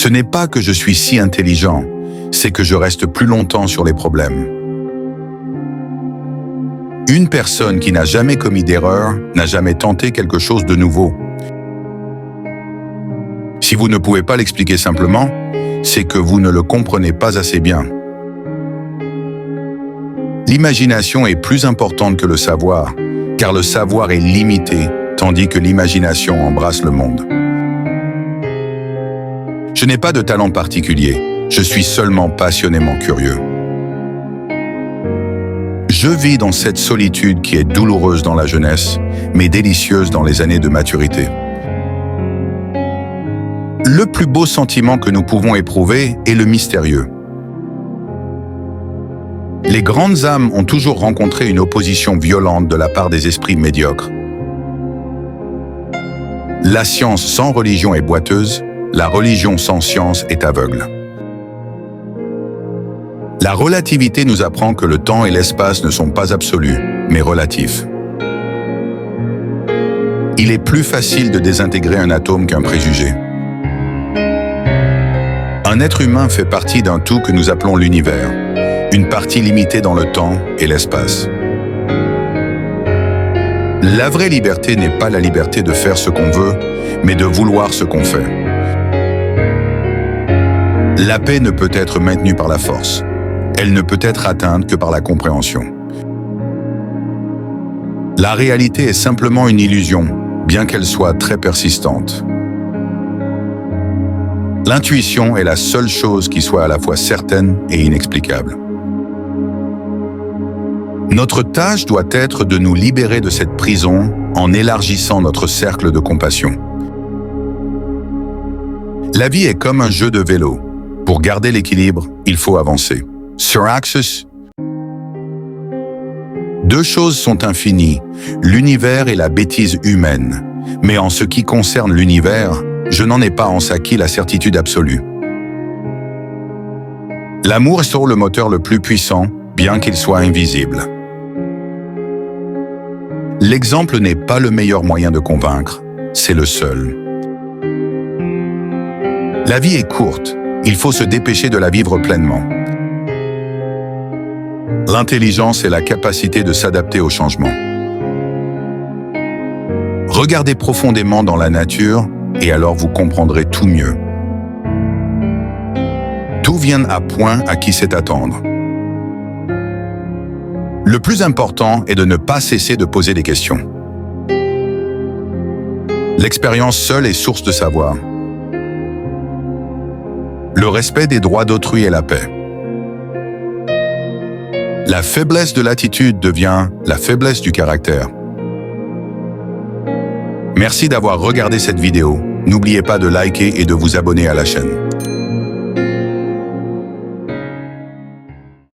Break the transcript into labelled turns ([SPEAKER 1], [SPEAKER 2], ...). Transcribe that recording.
[SPEAKER 1] Ce n'est pas que je suis si intelligent, c'est que je reste plus longtemps sur les problèmes. Une personne qui n'a jamais commis d'erreur n'a jamais tenté quelque chose de nouveau. Si vous ne pouvez pas l'expliquer simplement, c'est que vous ne le comprenez pas assez bien. L'imagination est plus importante que le savoir, car le savoir est limité, tandis que l'imagination embrasse le monde. Je n'ai pas de talent particulier, je suis seulement passionnément curieux. Je vis dans cette solitude qui est douloureuse dans la jeunesse, mais délicieuse dans les années de maturité. Le plus beau sentiment que nous pouvons éprouver est le mystérieux. Les grandes âmes ont toujours rencontré une opposition violente de la part des esprits médiocres. La science sans religion est boiteuse, la religion sans science est aveugle. La relativité nous apprend que le temps et l'espace ne sont pas absolus, mais relatifs. Il est plus facile de désintégrer un atome qu'un préjugé. Un être humain fait partie d'un tout que nous appelons l'univers, une partie limitée dans le temps et l'espace. La vraie liberté n'est pas la liberté de faire ce qu'on veut, mais de vouloir ce qu'on fait. La paix ne peut être maintenue par la force. Elle ne peut être atteinte que par la compréhension. La réalité est simplement une illusion, bien qu'elle soit très persistante. L'intuition est la seule chose qui soit à la fois certaine et inexplicable. Notre tâche doit être de nous libérer de cette prison en élargissant notre cercle de compassion. La vie est comme un jeu de vélo. Pour garder l'équilibre, il faut avancer. Sur Axis, deux choses sont infinies, l'univers et la bêtise humaine. Mais en ce qui concerne l'univers, je n'en ai pas en acquis la certitude absolue. L'amour est sur le moteur le plus puissant, bien qu'il soit invisible. L'exemple n'est pas le meilleur moyen de convaincre, c'est le seul. La vie est courte, il faut se dépêcher de la vivre pleinement. L'intelligence est la capacité de s'adapter au changement. Regardez profondément dans la nature et alors vous comprendrez tout mieux. Tout vient à point à qui sait attendre. Le plus important est de ne pas cesser de poser des questions. L'expérience seule est source de savoir. Le respect des droits d'autrui est la paix. La faiblesse de l'attitude devient la faiblesse du caractère. Merci d'avoir regardé cette vidéo. N'oubliez pas de liker et de vous abonner à la chaîne.